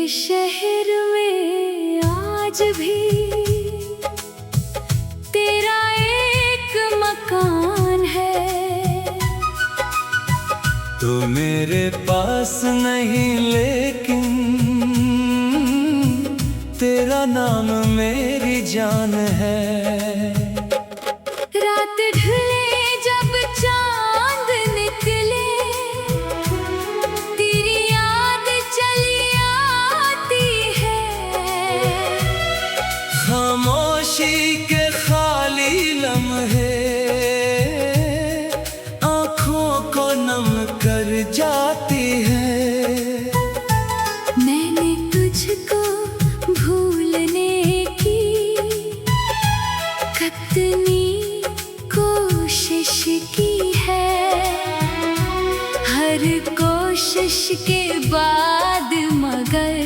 शहर में आज भी तेरा एक मकान है। तो मेरे पास नहीं लेकिन तेरा नाम मेरी जान है। रात ढले जब चांद निकले तेरी याद चली आती है। खामोशी के खाली लम्हे आँखों को नम कर जाती है। मैंने तुझको भूलने की कितनी कोशिश की है। हर कोशिश के बाद मगर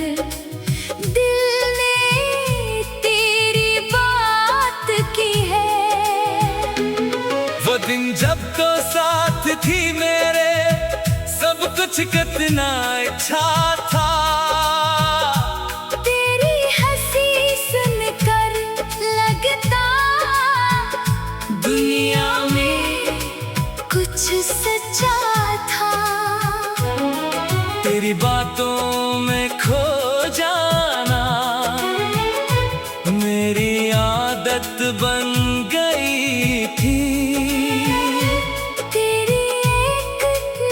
दिल ने तेरी बात की है। वो दिन जब तो साथ थी मेरे, सब कुछ कितना अच्छा था। तेरी हंसी सुनकर लगता दुनिया में कुछ सच्चा था। तेरी बातों में खो जाना मेरी आदत बन गई थी। तेरी एक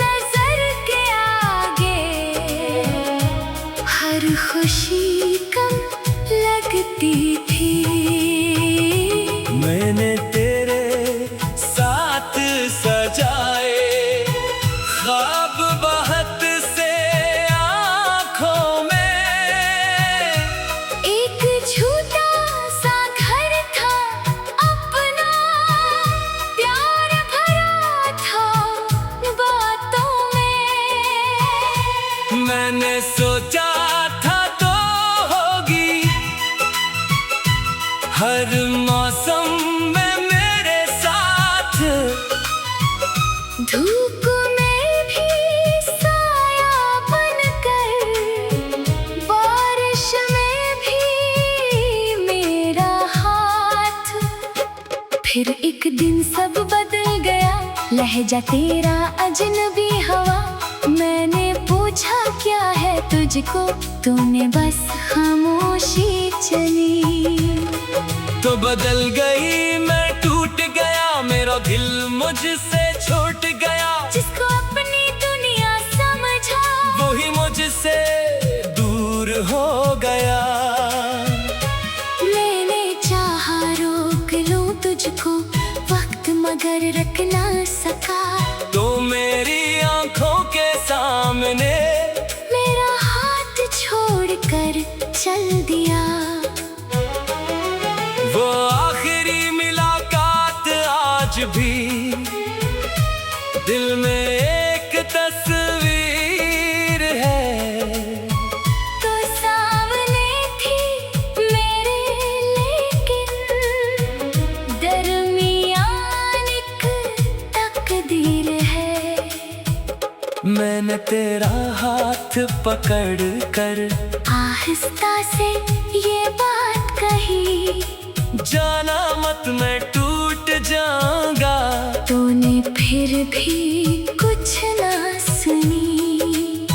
नजर के आगे हर खुशी कम लगती थी। मैंने तेरे साथ सजाए ख्वाब बहुत से आँखों में। एक छोटा सा घर था अपना, प्यार भरा था बातों में। मैंने सोचा था तो होगी हर मौसम में मेरे साथ। धूप में भी साया बनकर, बारिश में भी मेरा हाथ। फिर एक दिन सब बदल गया, लहजा तेरा अजनबी हवा। मैंने पूछा क्या है तुझको, तूने बस खामोशी चली। तो बदल गई मैं, टूट गया मेरा दिल मुझसे छूट गया। जिसको अपनी दुनिया समझा वही मुझसे दूर हो गया। मैंने चाहा रोक लूं तुझको, वक्त मगर रख ना सका। तो मेरी आंखों के सामने मेरा हाथ छोड़कर चल दिया। वो आखिरी मुलाकात आज भी दिल में एक तस्वीर है। तो सामने थी मेरे लेकिन दरमियान एक तकदीर है। मैंने तेरा हाथ पकड़ कर आहिस्ता से ये बात कही, जाना मत मैं टूट जाऊंगा। तूने फिर भी कुछ ना सुनी।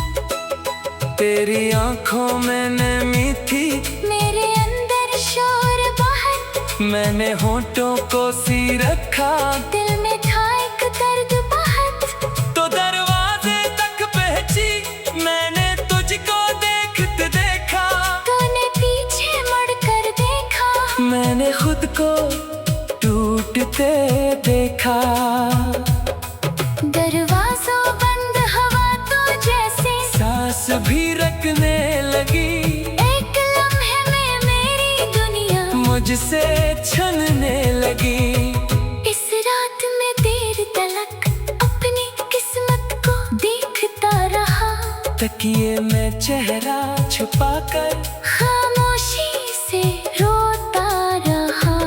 तेरी आंखों में नमी थी, मेरे अंदर शोर बाहर। मैंने होठों को सी रखा, दिल में था एक दर्द बहुत। तो दरवाजे तक पहुंची मैंने तुझको देखते देखा। तूने पीछे मुड़कर देखा, मैंने खुद को टूटते देखा। दरवाज़ों बंद, हवा तो जैसे सांस भी रखने लगी। एक लम्हे में मेरी दुनिया मुझसे छनने लगी। इस रात में देर तलक अपनी किस्मत को देखता रहा। तकिए में चेहरा छुपाकर खामोशी से रोता रहा।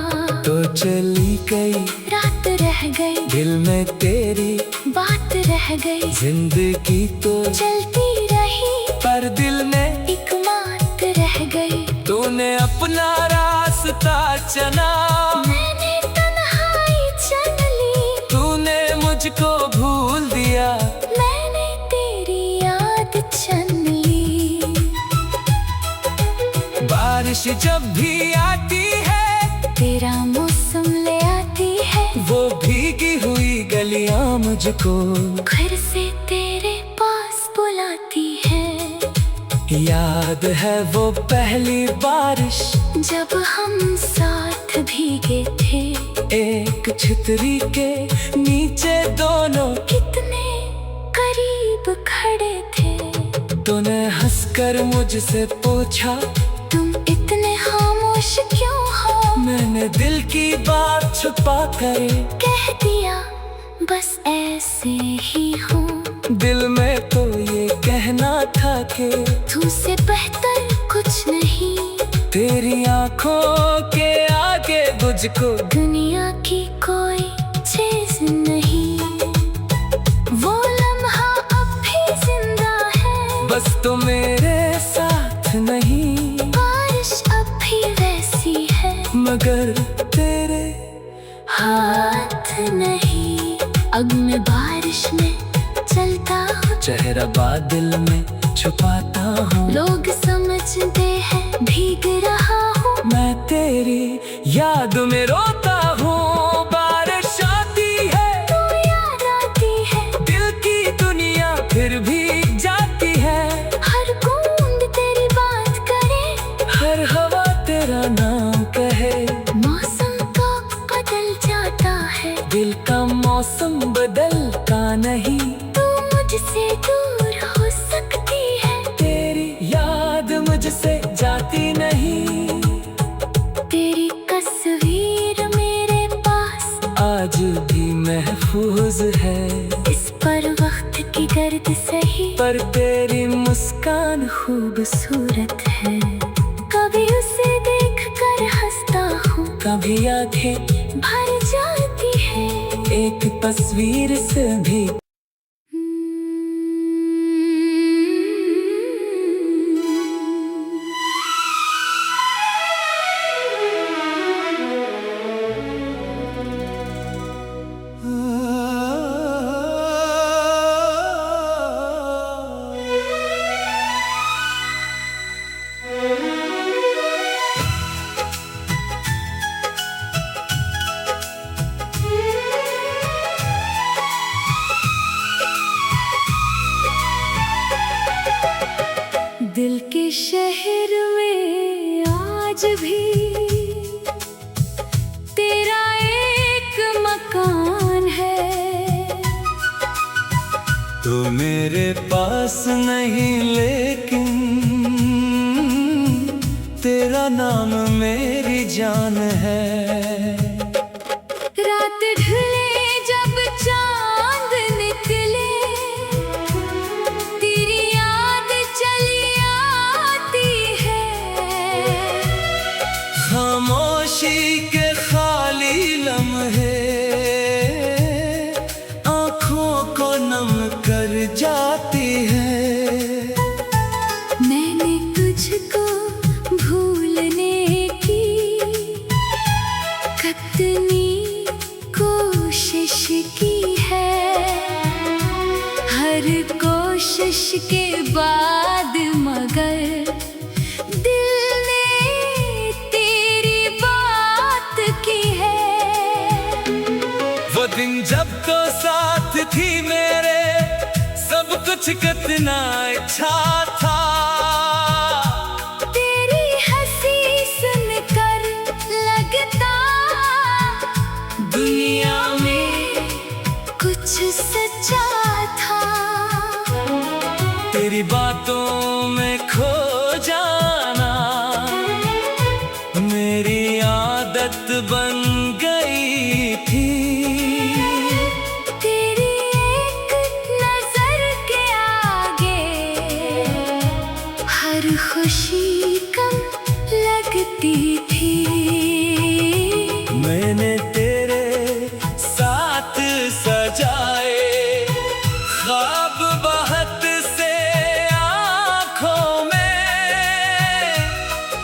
तो चली गई रात रह गई, दिल में तेरी बात रह गई। जिंदगी तो चलती रही पर दिल ने एक मान तूने अपना रास्ता चुना, मैंने तन्हाई चुन ली। तूने मुझको भूल दिया, मैंने तेरी याद चुन ली। बारिश जब भी आती है, तेरा मौसम ले आती है। वो भीगी हुई गलियां मुझको घर से तेरे पास बुलाती है। याद है वो पहली बारिश, जब हम साथ भीगे थे। एक छतरी के नीचे दोनों कितने करीब खड़े थे। तूने हंसकर मुझसे पूछा, तुम इतने खामोश क्यों हो। मैंने दिल की बात छुपा कर कह दिया, बस ऐसे ही हूँ। दिल में तो ये कहना था कि तुमसे बेहतर कुछ नहीं। तेरी आंखों के आगे मुझको दुनिया की कोई चीज नहीं। वो लम्हा अब भी जिंदा है, बस तो मेरे साथ नहीं। बारिश अब भी वैसी है, मगर तेरे हाथ नहीं। अब मैं बारिश में चलता हूँ, चेहरा बादल में छुपाता हूँ। लोग समझते हैं भीग रहा हूँ। मैं तेरी याद में रोता हूँ। बारिश आती है तो याद आती है, दिल की दुनिया फिर भी जाती है। हर बूंद तेरी बात करे, हर हवा तेरा नाम कहे। मौसम तो बदल जाता है, दिल का मौसम बदलता नहीं। तू मुझसे दूर हो सकती है, तेरी याद मुझसे जाती नहीं। तेरी तस्वीर मेरे पास आज भी महफूज है, इस पर वक्त की गर्द सही। पर तेरी मुस्कान खूबसूरत है, कभी उसे देख कर हंसता हूँ। कभी आंखें भर जाती है, एक तस्वीर से भी। दिल के शहर में आज भी तेरा एक मकान है। तो मेरे पास नहीं, लेकिन तेरा नाम मेरी जान है। रात ढले जब चांद निकले, तेरी याद चली आती है। खामोशी के खाली लम्हे आँखों को नम कर जाती है। मैंने तुझको भूलने की कितनी कोशिश की है। हर कोशिश के बाद मगर दिल ने तेरी बात की है। वो दिन जब तो साथ थी मेरे, सब कुछ कितना अच्छा था। तेरी हंसी सुनकर लगता दुनिया में कुछ सच्चा था। तेरी बातों में खो जाना मेरी आदत बन गई थी। तेरी एक नजर के आगे हर खुशी कम लगती थी। मैंने तेरे साथ सजाए ख्वाब बहुत से आँखों में।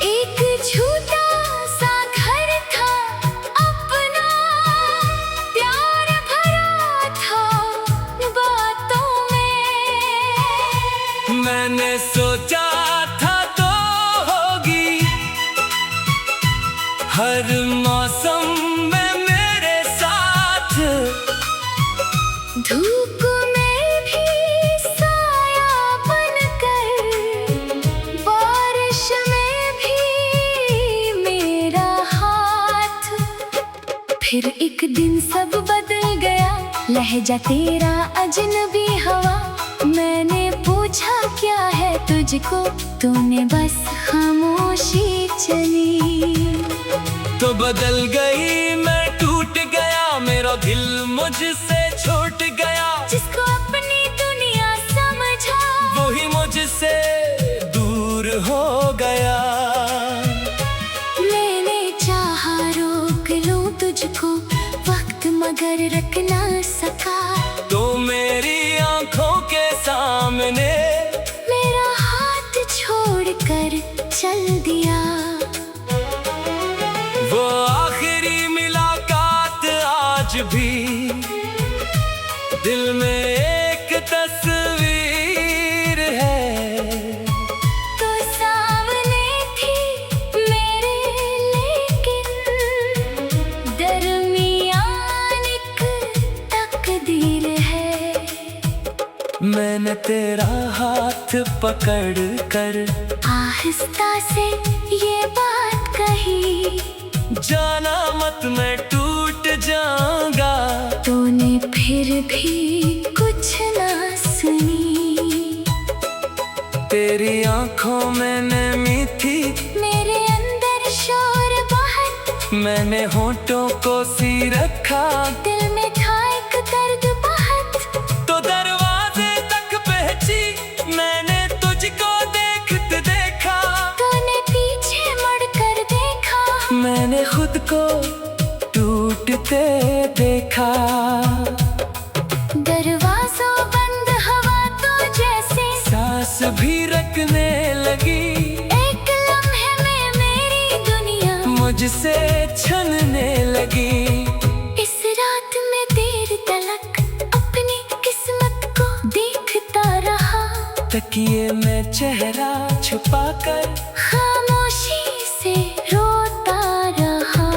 एक मैंने सोचा था तो होगी हर मौसम में मेरे साथ। धूप में भी साया बनकर, बारिश में भी मेरा हाथ। फिर एक दिन सब बदल गया, लहजा तेरा अजनबी हवा। मैंने पूछा क्या है तुझको, तूने बस खामोशी चली। तो बदल गई, मैं टूट गया, मेरा दिल मुझसे छूट गया। जिसको अपनी दुनिया समझा, वही मुझसे दूर हो गया। मैंने चाहा रोक लूं तुझको, वक्त मगर रख ना सका। तो मेरी आंखों के सामने मेरा हाथ छोड़कर चल दिया। वो आखिरी मुलाकात आज भी दिल में एक तस्वीर है। तो सामने थी मेरे, लेकिन दरमियान एक तकदीर है। मैंने तेरा हाथ पकड़ कर आहिस्ता से ये बात कही, जाना मत मैं टूट जाऊंगा। तूने फिर भी कुछ ना सुनी। तेरी आंखों में नमी थी, मेरे अंदर शोर बाहर। मैंने होठों को सी रखा, दिल में था एक दर्द बहुत। तो दरवाजे तक पहुंची, मैंने तुझको देखते देखा। तूने पीछे मुड़कर देखा, मैंने खुद को टूटते देखा। दरवाज़ों बंद, हवा तो जैसे सांस भी रखने लगी। एक लम्हे में मेरी दुनिया मुझसे छनने लगी। इस रात में देर तलक अपनी किस्मत को देखता रहा। तकिए में चेहरा छुपाकर खामोशी से रोता रहा।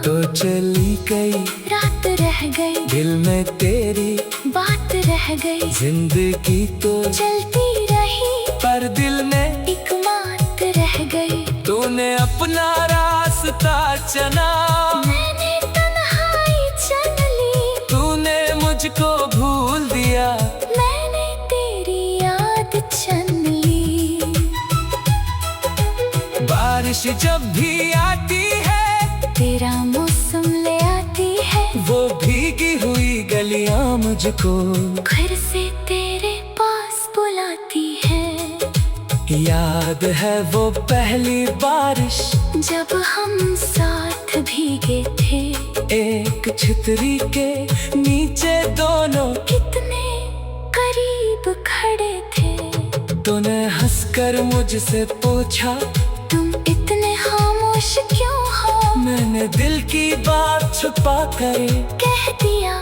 तो चली गई, रात रह गई, दिल में तेरी बात रह गई। जिंदगी तो चलती रही, पर दिल में एक बात रह गई। तूने अपना रास्ता चुना, मैंने तन्हाई चुन ली। तूने मुझको भूल दिया, मैंने तेरी याद चुन ली। बारिश जब भी आती है, तेरा मौसम ले आती है। वो भीगी हुई गलियां मुझको घर से तेरे पास बुलाती है। याद है वो पहली बारिश, जब हम साथ भीगे थे। एक छतरी के नीचे दोनों कितने करीब खड़े थे। तूने हंसकर मुझसे पूछा, तुम इतने खामोश क्यों हो। मैंने दिल की बात छुपा कर कह दिया,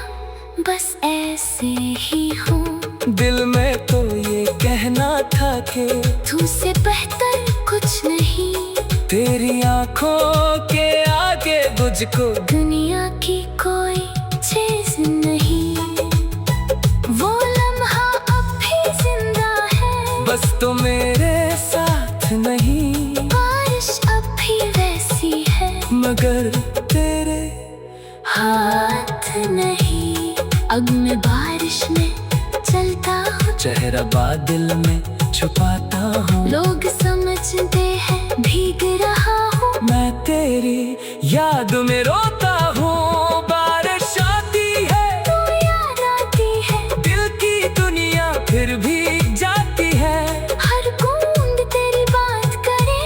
बस ऐसे ही हूँ। दिल में तो ये कहना था कि तुमसे बेहतर कुछ नहीं। तेरी आंखों के आगे मुझको दुनिया की कोई चीज नहीं। वो लम्हा अब भी जिंदा है, बस तो मेरे साथ नहीं। बारिश अब भी वैसी है, मगर तेरे हाथ नहीं। अब मैं बारिश में चलता हूँ, चेहरा बादल में छुपाता हूँ। लोग समझते हैं भीग रहा हूँ। मैं तेरी याद में रोता हूँ। बारिश आती है तू याद आती है, दिल की दुनिया फिर भी जाती है। हर बूंद तेरी बात करे,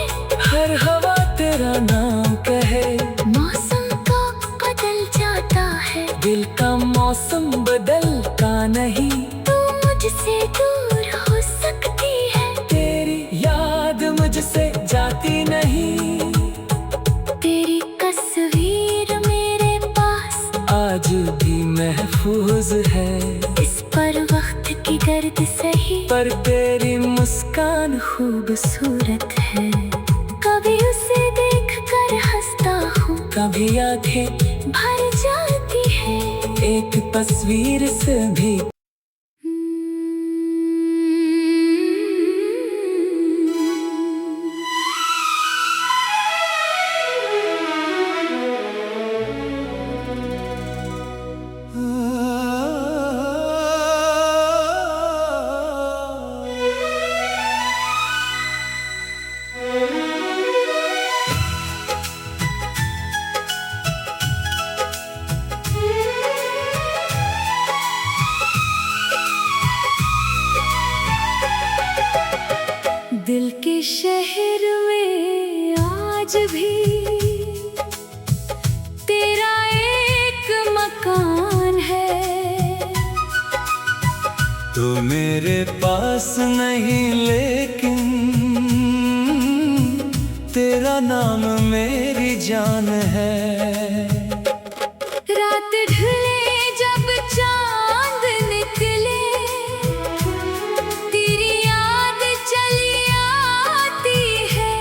हर हवा तेरा नाम कहे। मौसम तो बदल जाता है, दिल का मौसम बदलता नहीं। तू मुझसे दूर हो सकती है, तेरी याद मुझसे जाती नहीं। तेरी तस्वीर मेरे पास आज भी महफूज है। इस पर वक्त की दर्द सही, पर तेरी मुस्कान खूबसूरत है। कभी उसे देख कर हंसता हूँ, कभी आंखें भर जाती है। एक तस्वीर से भी दिल के शहर में आज भी तेरा एक मकान है। तो मेरे पास नहीं, लेकिन तेरा नाम मेरी जान है। रात ढले जब चांद निकले, तेरी याद चली आती है।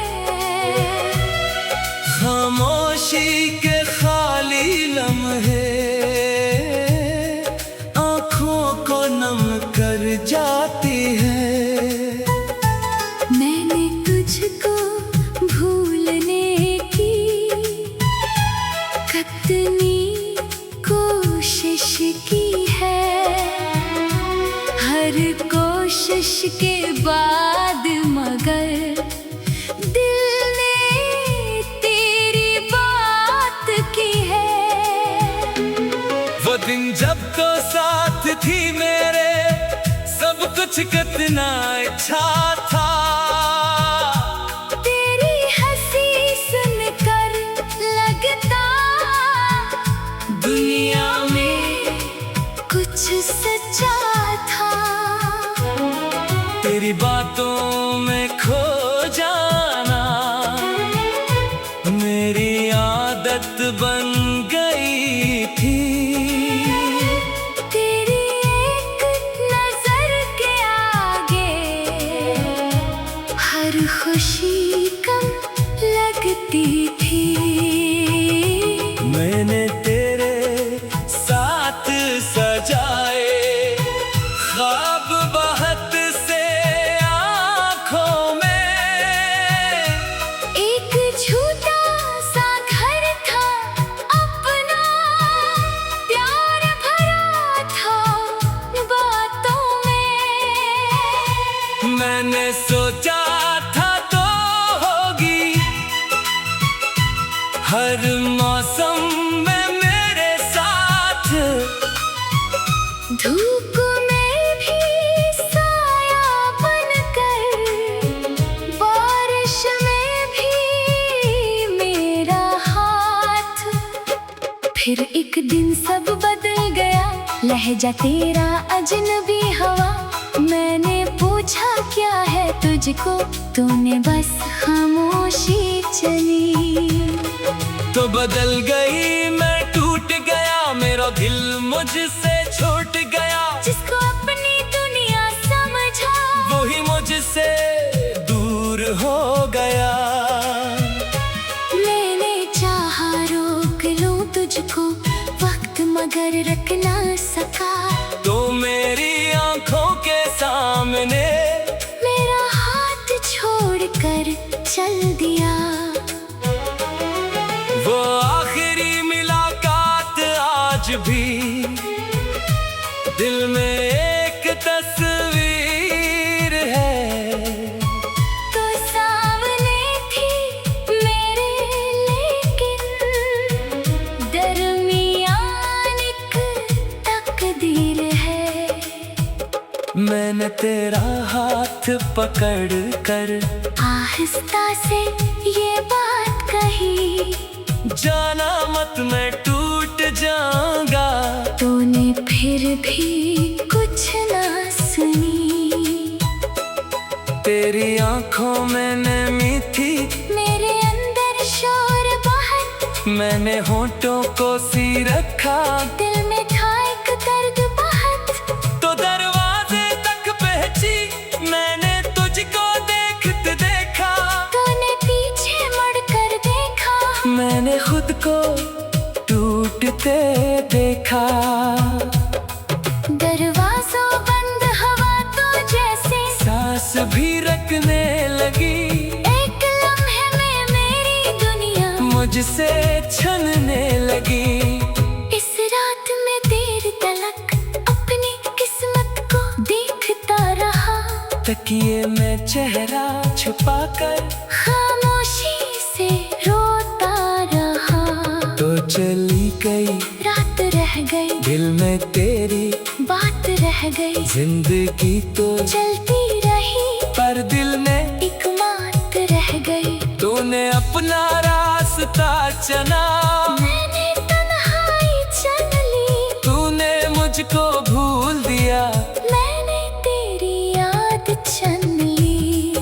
खामोशी के खाली लम्हे आँखों को नम कर जाती है। मैंने तुझको भूलने की कितनी कोशिश की है। हर कोशिश के बाद मगर दिल ने तेरी बात की है। वो दिन जब तो साथ थी मेरे, सब कुछ कितना अच्छा था। तेरी हंसी सुनकर लगता दुनिया में कुछ सच्चा था। तेरी बातों में खो जाना मेरी आदत बन गई थी। तेरी एक नजर के आगे हर खुशी कम लगती थी। मैंने तेरे साथ सजाए ख्वाब बहुत से आँखों में। एक छोटा सा घर था अपना, प्यार भरा था बातों में। मैंने सोचा था तो होगी हर मौसम में मेरे साथ। धूप में भी साया बनकर, बारिश में भी मेरा हाथ। फिर एक दिन सब बदल गया, लहजा तेरा अजनबी हवा। मैंने पूछा क्या है तुझको, तूने बस खामोशी चली। तो बदल गई, मैं टूट गया, मेरा दिल मुझसे छूट गया। जिसको अपनी दुनिया समझा, वही मुझसे दूर हो गया। मैंने चाहा रोक लूं तुझको, वक्त मगर रख ना सका। तो मेरी आंखों के सामने मेरा हाथ छोड़कर चल दिया। वो आखिरी मुलाकात आज भी दिल में एक तस्वीर है। तो सामने थी मेरे, लेकिन दरमियान एक तकदीर है। मैंने तेरा हाथ पकड़ कर आहिस्ता से ये बात कही, जाना मत मैं टूट जाऊंगा। तूने फिर भी कुछ ना सुनी। तेरी आंखों में नमी थी, मेरे अंदर शोर बहुत। मैंने होठों को सी रखा, दिल में था एक दर्द बहुत। तो दरवाजे तक था। दरवाज़ों बंद, हवा तो जैसे सांस भी रखने लगी। एक लम्हे में मेरी दुनिया मुझसे छनने लगी। इस रात में देर तलक अपनी किस्मत को देखता रहा। तकिए में चेहरा छुपाकर खामोशी से रोता रहा। तो चली गई रात रह गई, दिल में तेरी बात रह गई। जिंदगी तो चलती रही पर दिल में एक बात रह गई। तूने अपना रास्ता चुना, मैंने तन्हाई चुन ली। तूने मुझको भूल दिया, मैंने तेरी याद चुन ली।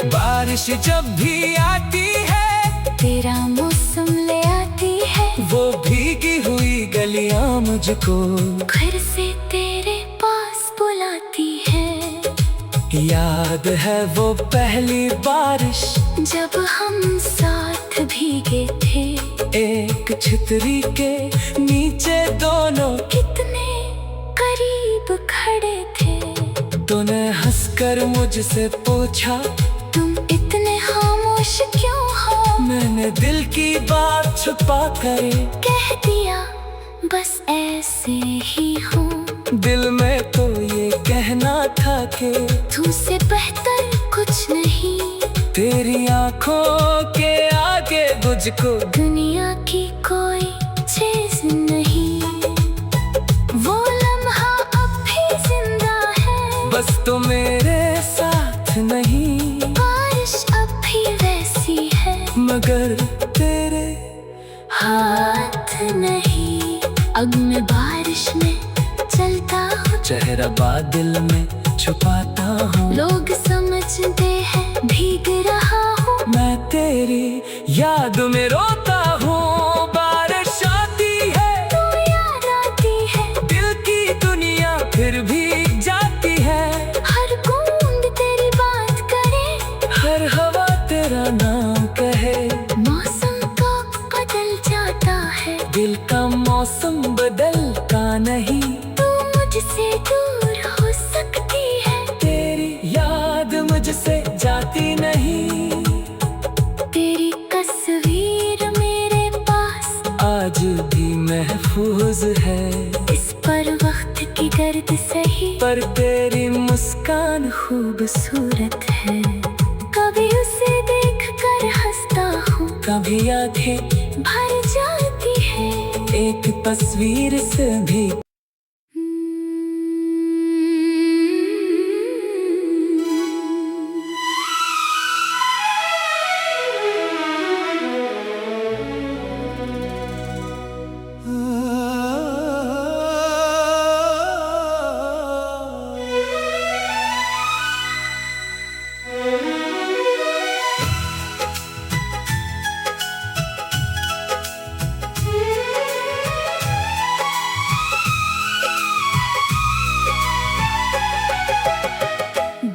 बारिश जब भी आती है तेरा मौसम ले आती है। वो भीगी हुई गलियां मुझको घर से तेरे पास बुलाती है। याद है वो पहली बारिश जब हम साथ भीगे थे। एक छतरी के नीचे दोनों कितने करीब खड़े थे। तूने हंसकर मुझसे पूछा, तुम इतने खामोश क्यों हो? मैंने दिल की बात छुपा कर कह दिया बस ऐसे ही हूँ। दिल में तो ये कहना था कि तुमसे बेहतर कुछ नहीं। तेरी आंखों के आगे मुझको दुनिया की कोई चीज नहीं। वो लम्हा अब भी जिंदा है, बस तो मेरे साथ नहीं। बारिश अब भी वैसी है, मगर तेरे हाथ नहीं। अब मैं बारिश में चलता हूँ, चेहरा बादल में छुपाता हूँ। लोग समझते हैं भीग रहा हूँ। मैं तेरी याद में रोता हूँ। बारिश आती है तो याद आती है, दिल की दुनिया फिर भी जाती है। हर बूंद तेरी बात करे, हर हवा तेरा नाम कहे। मौसम तो बदल जाता है, दिल का मौसम बदलता नहीं। तू मुझसे दूर हो सकती है, तेरी याद मुझसे जाती नहीं। तेरी तस्वीर मेरे पास आज भी महफूज है, इस पर वक्त की गर्द सही। पर तेरी मुस्कान खूबसूरत है, कभी उसे देख कर हंसता हूँ। कभी आंखें भर जाती है, एक तस्वीर से भी।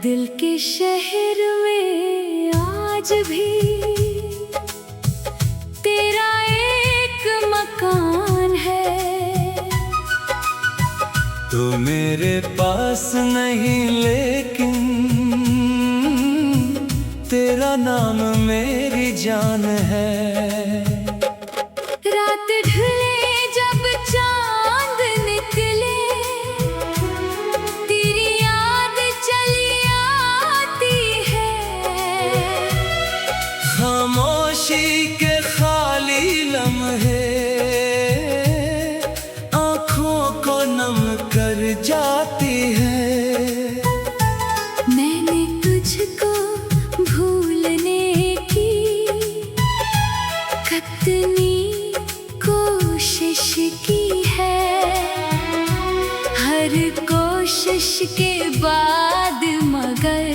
दिल के शहर में आज भी तेरा एक मकान है। तो मेरे पास नहीं, लेकिन तेरा नाम मेरी जान है। रात ढले जब चांद निकले, तेरी याद चली आती है। खामोशी के खाली लम्हे आँखों को नम कर जाती है। मैंने तुझको भूलने की कितनी कोशिश की है। हर कोशिश के बाद मगर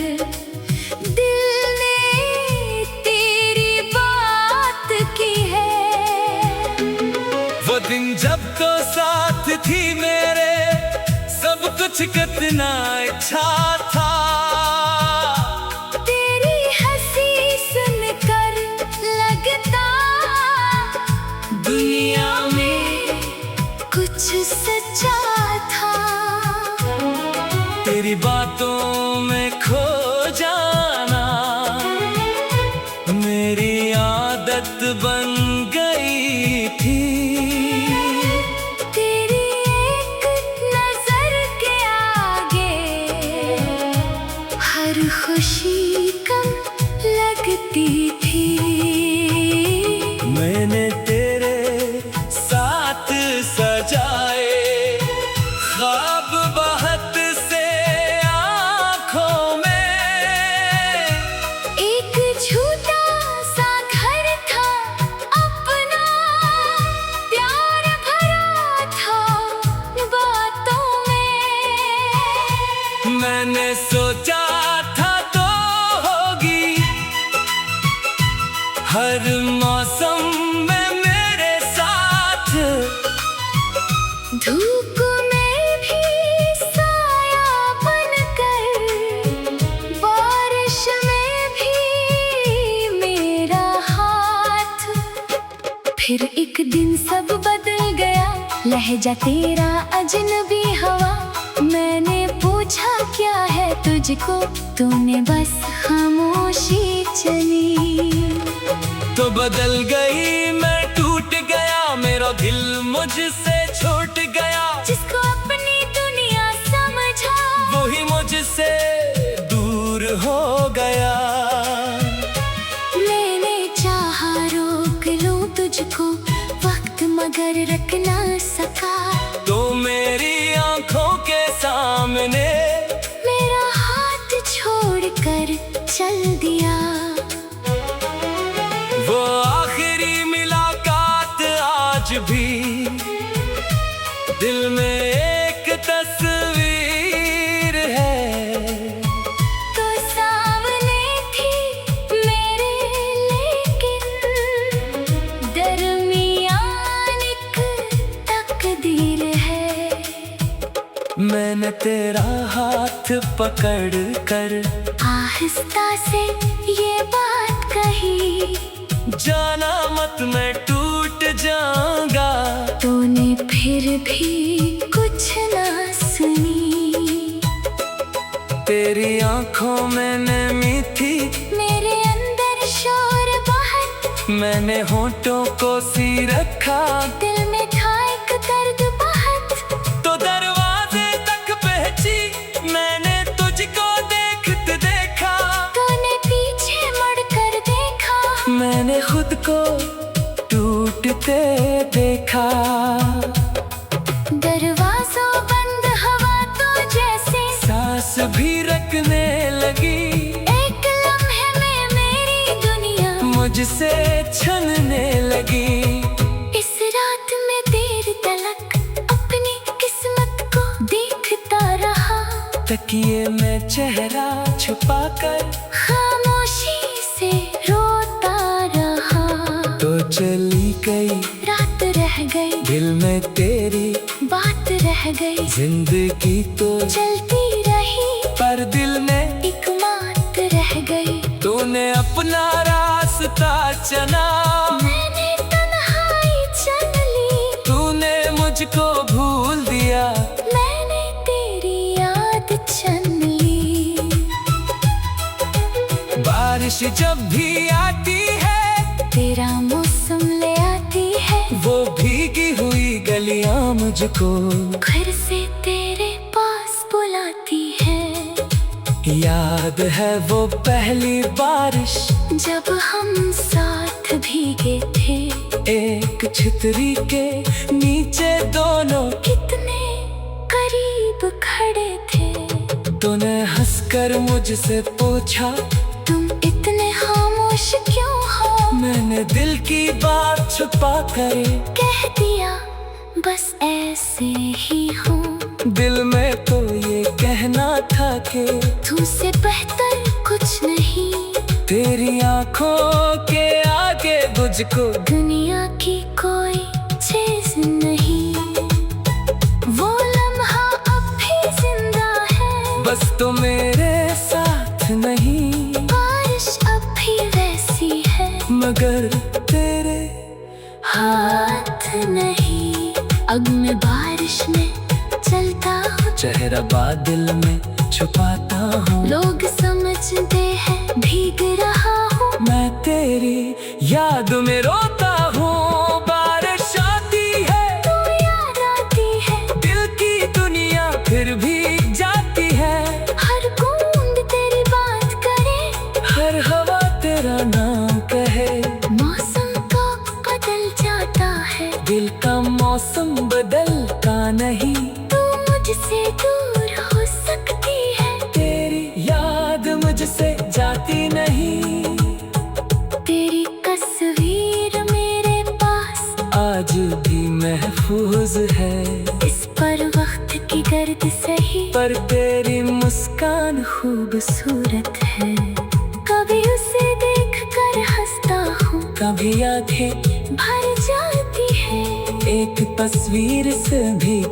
दिल ने तेरी बात की है। वो दिन जब तो साथ थी मेरे, सब कुछ कितना अच्छा था। तेरी हंसी सुनकर लगता दुनिया में तेरी बातों में खो जाना मेरी आदत बन गई थी। तेरी एक नजर के आगे हर खुशी कम लगती थी। मैंने तेरे साथ सजाए ख्वाब बहुत से आँखों में। एक छोटा सा घर था अपना, प्यार भरा था बातों में। मैंने सोचा था तो होगी हर मौसम में मेरे साथ। धूप में भी साया बनकर, बारिश में भी मेरा हाथ। फिर एक दिन सब बदल गया, लहजा तेरा अजनबी हवा। मैंने पूछा क्या है तुझको, तूने बस खामोशी चली। तो बदल गई मैं टूट गया, मेरा दिल मुझसे छूट गया। जिसको अपनी दुनिया समझा वही मुझसे दूर हो गया। मैंने चाहा रोक लूं तुझको वक्त, मगर रख ना सका। तो मेरी आंखों के सामने मेरा हाथ छोड़कर चल दिया। वो आखिरी मुलाकात आज भी दिल में एक तस्वीर है। तो सामने थी मेरे, लेकिन दरमियान एक तकदीर है। मैंने तेरा हाथ पकड़ कर आहिस्ता से ये बात कही, जाना मत मैं टूट जाऊंगा। तूने फिर भी कुछ ना सुनी। तेरी आंखों में नमी थी, मेरे अंदर शोर बहुत। मैंने होठों को सी रखा, दिल में था एक दर्द बहुत। तो दरवाजे तक पहुंची, मैंने तुझको देखते देखा। तूने पीछे मुड़कर देखा, मैंने खुद को टूटते देखा। दरवाजों बंद, हवा तो जैसे सांस भी रखने लगी। एक लम्हे में मेरी दुनिया मुझसे छनने लगी। इस रात में देर तलक अपनी किस्मत को देखता रहा। तकिए में चेहरा छुपाकर खामोशी से रोता रहा। तो चली गई रात रह गई, दिल में तेरी बात रह गई। जिंदगी तो चलती रही पर दिल ने एक बात रह गई। तूने अपना रास्ता चुना, मैंने तन्हाई चुन ली। तूने मुझको भूल दिया, मैंने तेरी याद चुन ली। बारिश जब भी आती है तेरा मौसम ले आती है। वो भीगी हुई गलियां मुझको घर से तेरे पास बुलाती है। याद है वो पहली बारिश जब हम साथ भीगे थे, एक छतरी के नीचे दोनों कितने करीब खड़े थे। तूने हंसकर मुझसे पूछा, तुम इतने खामोश क्यों हो? मैंने दिल की बात छुपा कर कह दिया, बस ऐसे ही हूँ। दिल में तो ये कहना था कि तुमसे बेहतर कुछ नहीं। तेरी आंखों के आगे मुझको दुनिया की कोई चीज नहीं। वो लम्हा अब भी जिंदा है, बस तो मेरे साथ नहीं। बारिश अब भी वैसी है, मगर तेरे हाथ नहीं। अब मैं बारिश में चलता हूँ, चेहरा बादल में छुपाता हूँ। लोग समझते हैं भीग रहा हूँ, मैं तेरी याद में रोता हूँ। बारिश आती है तू याद आती है, दिल की दुनिया फिर भी जाती है। हर बूंद तेरी बात करे, हर हवा तेरा नाम कहे। मौसम तो बदल जाता है, दिल का मौसम बदलता नहीं। तू मुझसे दूर हो सकती है, तेरी याद मुझसे जाती नहीं। तेरी तस्वीर मेरे पास आज भी महफूज है, इस पर वक्त की गर्द सही, पर तेरी मुस्कान खूबसूरत है। कभी उसे देख कर हंसता हूँ, कभी यादें भर जाती है। एक तस्वीर से भी।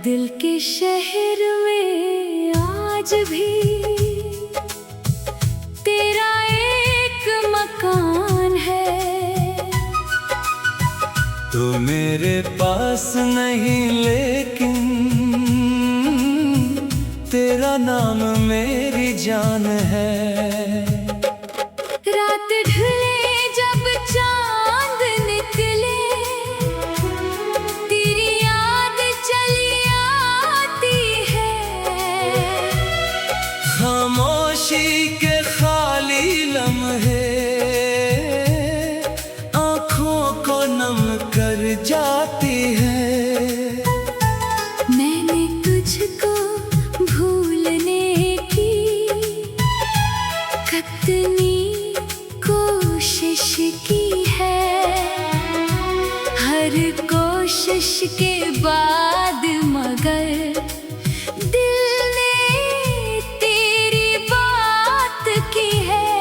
दिल के शहर में आज भी तेरा एक मकान है। तो मेरे पास नहीं लेकिन तेरा नाम मेरी जान है। रात ढले जब चांद निकले, तेरी याद चली आती है। खामोशी के खाली लम्हे आँखों को नम कर जाती है। मैंने तुझको भूलने की कितनी कोशिश की है, हर कोशिश के बाद मगर दिल ने तेरी बात की है।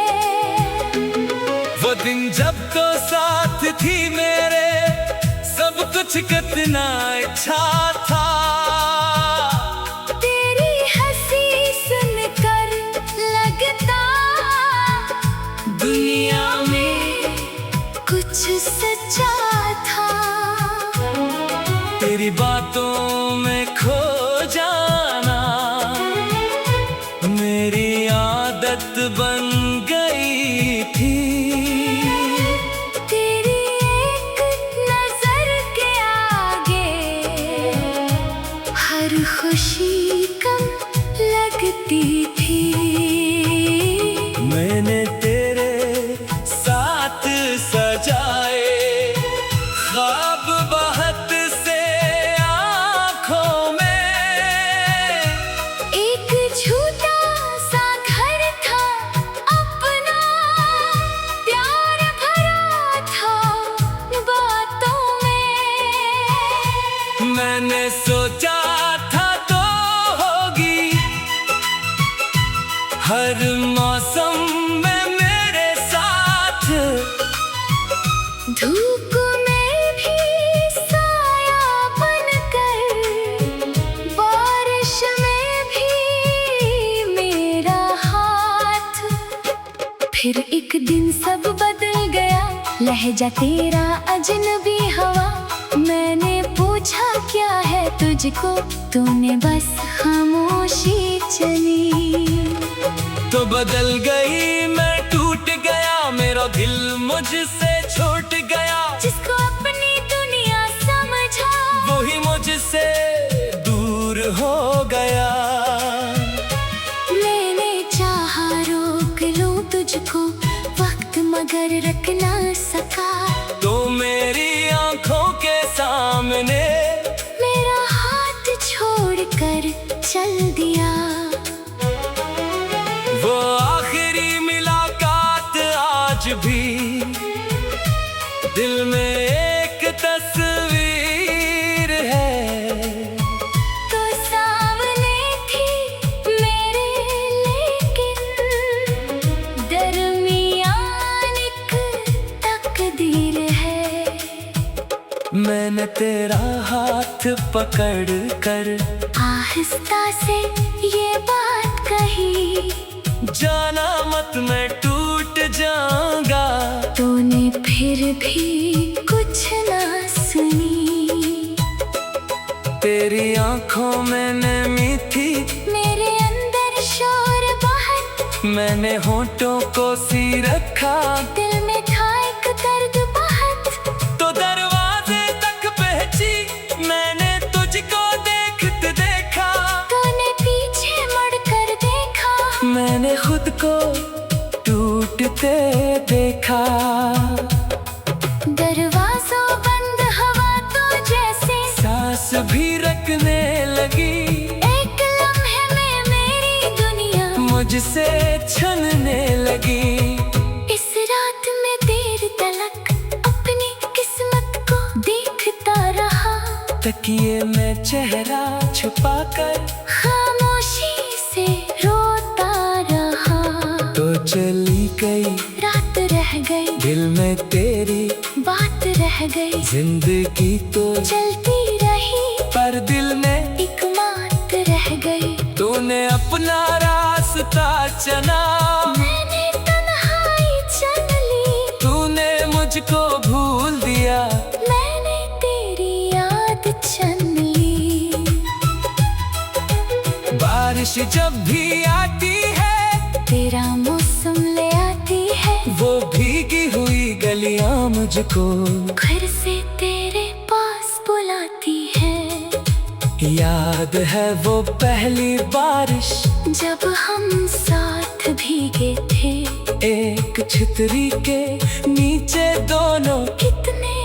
वो दिन जब तो साथ थी मेरे, सब कुछ कितना अच्छा था। तेरी हंसी सुनकर लगता दुनिया में कुछ सच्चा था। तेरी बातों में खो जाना मेरी आदत बन गई थी। तेरी एक नजर के आगे हर खुशी कम लगती थी। मैंने तेरे साथ सजाए ख्वाब बहुत से आँखों में। एक झूठा सा घर था अपना, प्यार भरा था बातों में। मैंने सोचा था तो होगी हर मौसम में मेरे साथ। धूप में भी साया बनकर, बारिश में भी मेरा हाथ। फिर एक दिन सब बदल गया, लहजा तेरा अजनबी हवा। मैंने पूछा क्या है तुझको, तूने बस खामोशी चली। तो बदल गई मैं, टूट गया मेरा दिल मुझसे छूट गया। जिसको अपनी दुनिया समझा, वही मुझसे दूर हो गया। मैंने चाहा रोक लूं तुझको, वक्त मगर रख ना सका। तो मेरी आंखों के सामने मेरा हाथ छोड़कर चल दिया। वो आखिरी मुलाकात आज भी दिल में एक तस्वीर है। तेरा हाथ पकड़ कर आहिस्ता से ये बात कही, जाना मत मैं टूट जाऊंगा। तूने फिर भी कुछ ना सुनी। तेरी आंखों में नमी थी, मेरे अंदर शोर बहुत, मैंने होठों को सी रखा। दिल में था एक दर्द बहुत, तो दरवाजे तक पहुंची, मैंने तुझको देखते देखा। तूने पीछे मुड़कर देखा, मैंने खुद को टूटते देखा। दरवाज़ों बंद, हवा तो जैसे सांस भी रखने लगी। एक लम्हे में मेरी दुनिया मुझसे छनने लगी। इस रात में देर तलक अपनी किस्मत को देखता रहा। तकिए में चेहरा छुपाकर खामोशी से रोता रहा। तो चली गई, रात रह गई, दिल में तेरी बात रह गई। जिंदगी तो चलती रही, पर दिल में एक बात रह गई। तूने अपना रास्ता चुना, मैंने तन्हाई चुन ली। तूने मुझको भूल दिया, मैंने तेरी याद चुन ली। बारिश जब भी आती है, तेरा मौसम ले आती है। वो भीगी हुई गलियां मुझको घर से तेरे पास बुलाती है। याद है वो पहली बारिश, जब हम साथ भीगे थे। एक छतरी के नीचे दोनों कितने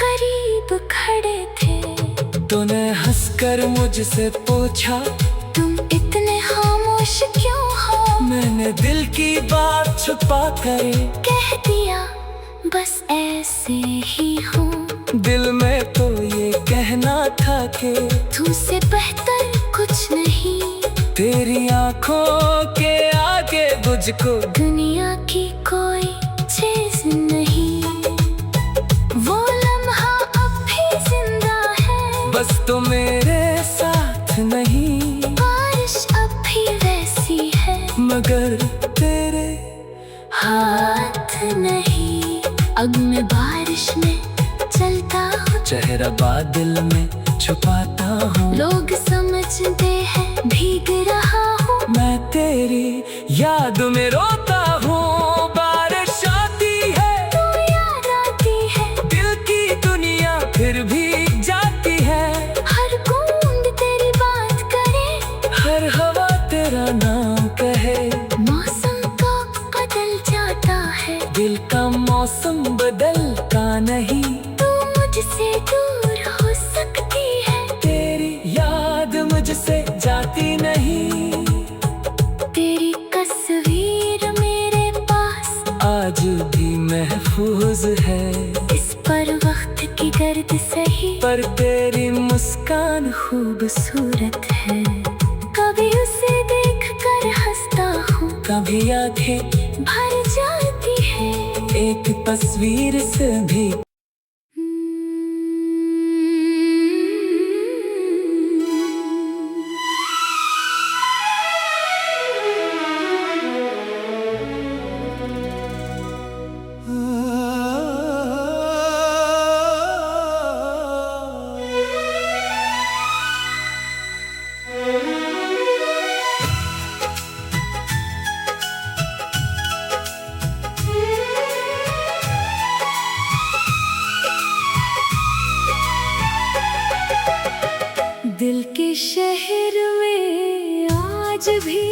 करीब खड़े थे। तूने हंसकर मुझसे पूछा, तुम इतने खामोश क्यों हो। मैंने दिल की बात छुपा कर कह दिया, बस ऐसे ही हूँ। दिल में तो ये कहना था कि तुमसे बेहतर कुछ नहीं। तेरी आंखों के आगे मुझको दुनिया की कोई चीज नहीं। वो लम्हा अब भी जिंदा है, बस तो मेरे साथ नहीं। बारिश अब भी वैसी है, मगर तेरे हाथ नहीं। अब मैं बारिश में चलता हूँ, चेहरा बादल में छुपाता हूँ। लोग समझते हैं भीग रहा हूँ। मैं तेरी याद में रोता हूँ। बारिश आती है तू याद आती है, दिल की दुनिया फिर भी जाती है। हर बूंद तेरी बात करे, हर हवा तेरा नाम कहे। मौसम तो बदल जाता है, दिल का मौसम बदलता नहीं। तू मुझसे दूर हो सकती है, तेरी याद मुझसे जाती नहीं। तेरी तस्वीर मेरे पास आज भी महफूज है, इस पर वक्त की गर्द सही। पर तेरी मुस्कान खूबसूरत है, कभी उसे देख कर हंसता हूँ। कभी आंखें भर जाती है, एक तस्वीर से भी। दिल के शहर में आज भी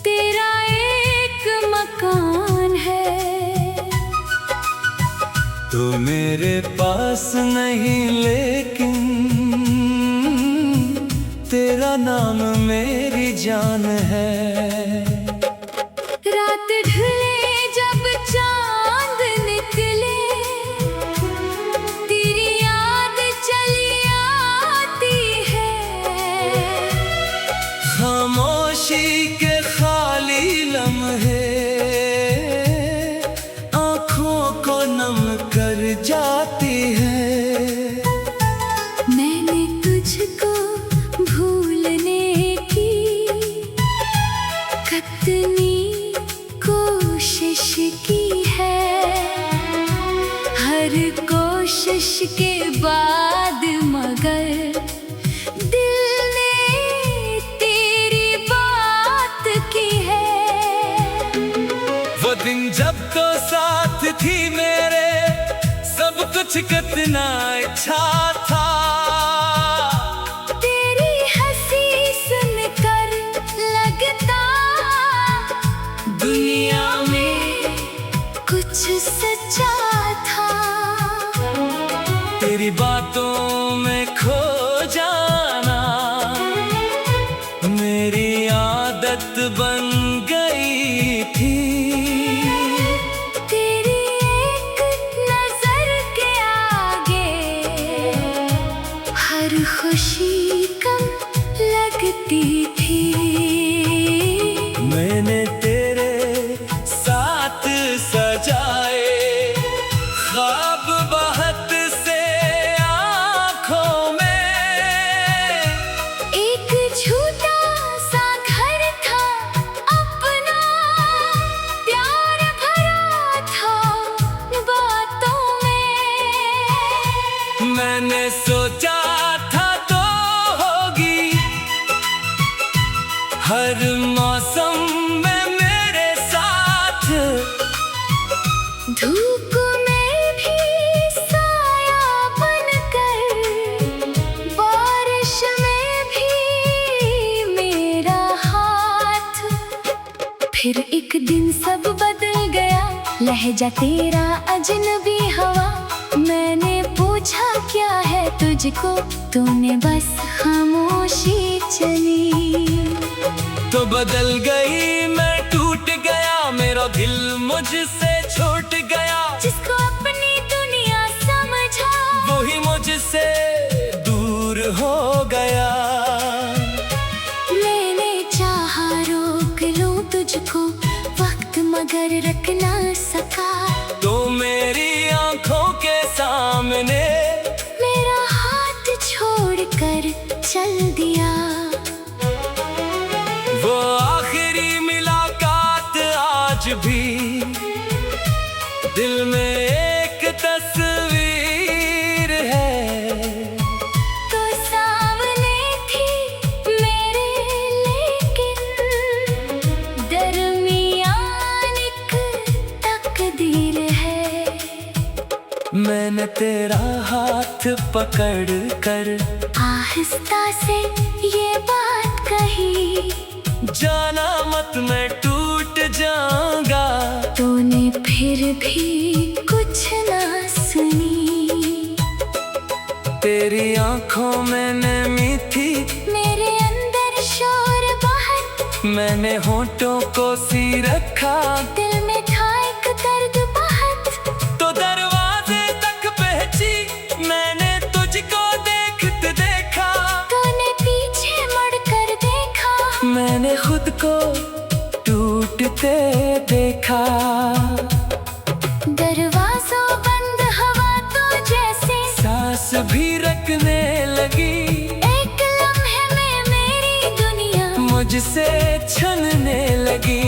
तेरा एक मकान है। तो मेरे पास नहीं, लेकिन तेरा नाम मेरी जान है। रात ढले जब चांद निकले, तेरी याद चली आती है। खामोशी के खाली लम्हे आँखों को नम कर जाती है। कुछ कितना अच्छा था। तेरी हंसी सुनकर लगता दुनिया में कुछ सच्चा था। तेरी बातों में खो जाना मेरी आदत बन गई थी। तेरी एक नजर के आगे हर खुशी कम लगती थी। मैंने तेरे साथ सजाए ख्वाब बहुत से आँखों में। एक झूठा सा घर था अपना, प्यार भरा था बातों में। मैंने सोचा था तो होगी हर मौसम में मेरे साथ। धूप में भी साया बनकर, बारिश में भी मेरा हाथ। फिर एक दिन सब बदल गया, लहजा तेरा अजनबी हवा। मैंने पूछा क्या है तुझको, तूने बस खामोशी चली। तो बदल गई मैं, टूट गया मेरा दिल मुझसे छूट गया। जिसको अपनी दुनिया समझा वही मुझसे दूर हो गया। मैंने चाहा रोक लूं तुझको वक्त, मगर रख ना सका। तो मेरी आंखों के सामने मेरा हाथ छोड़कर चल दिया। वो आखिरी मुलाकात आज भी दिल में एक तस्वीर है। तो सामने थी मेरे, लेकिन दरमियान एक तकदीर है। मैंने तेरा हाथ पकड़ कर आहिस्ता से ये बात कही, जाना मत मैं टूट जाऊंगा। तूने फिर भी कुछ ना सुनी। तेरी आंखों में नमी थी, मेरे अंदर शोर बहुत। मैंने होठों को सी रखा, दिल में था एक दर्द बहुत। तो दरवाजे तक पहुंची मैंने तुझको देखते देखा। तूने पीछे मुड़कर देखा, मैंने खुद को टूटते देखा। दरवाजों बंद, हवा तो जैसे सांस भी रखने लगी। एक लम्हे में मेरी दुनिया मुझसे छनने लगी।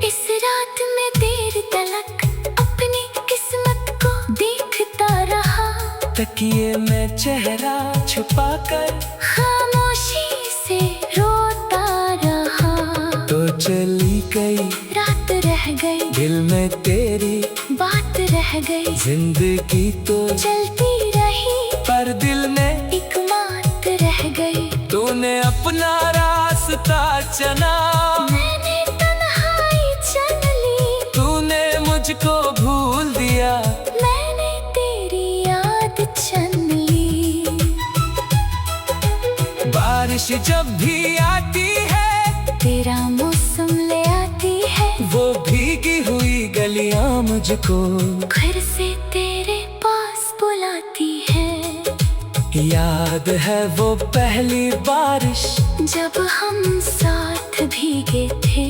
इस रात में देर तलक अपनी किस्मत को देखता रहा। तकिए में चेहरा छुपाकर खामोशी से रोता रहा। तो चली गई रात रह गई, दिल में तेरी बात रह गई। जिंदगी तो चलती रही पर दिल में एक बात रह गई। तूने अपना रास्ता चुना, मैंने तन्हाई चुन ली। तूने मुझको भूल दिया, मैंने तेरी याद चुन ली। बारिश जब भी आती है तेरा मौसम ले आती है। वो भीगी हुई गलियां मुझको घर से तेरे पास बुलाती है। याद है वो पहली बारिश जब हम साथ भीगे थे।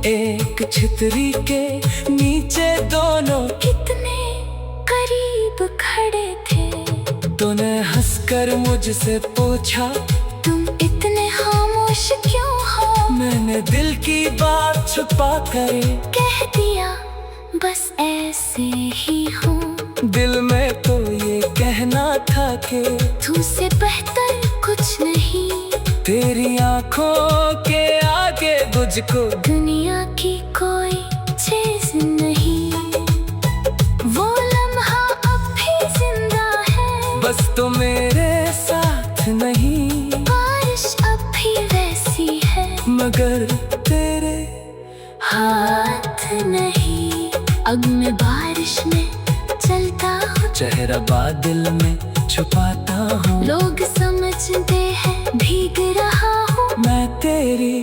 एक छतरी के नीचे दोनों कितने करीब खड़े थे। तूने हंसकर मुझसे पूछा, तुम इतने खामोश क्यों हो। मैंने दिल की बात छुपा कर कह दिया बस ऐसे ही हूँ। दिल में तो ये कहना था कि तुमसे बेहतर कुछ नहीं। तेरी आंखों के आगे मुझको दुनिया की कोई चीज नहीं। वो लम्हा अब भी जिंदा तो मेरे साथ नहीं। बारिश अब भी वैसी है मगर तेरे हाथ नहीं। अब मैं बारिश में चलता हूँ, चेहरा बादल में छुपाता हूँ। लोग समझते हैं भीग रहा हूँ, मैं तेरी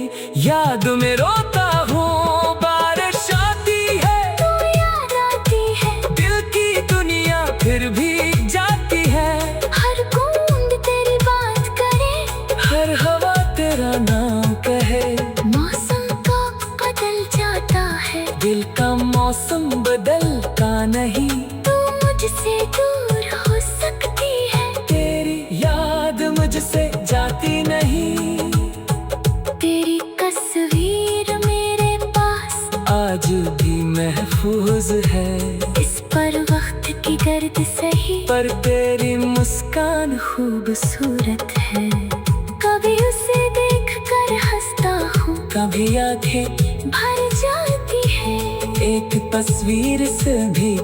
याद में रोता हूँ। बारिश आती है तो याद आती है, दिल की दुनिया फिर भी जाती है। हर बूंद तेरी बात करे, हर हवा तेरा नाम कहे। मौसम तो बदल जाता है, दिल का मौसम बदलता नहीं। तू मुझसे दूर हो सकती है, तेरी याद मुझसे जाती नहीं। तेरी तस्वीर मेरे पास आज भी महफूज है, इस पर वक्त की गर्द सही, पर तेरी मुस्कान खूबसूरत है। कभी उसे देख कर हंसता हूँ, कभी आंखें भर जाती है। एक तस्वीर से भी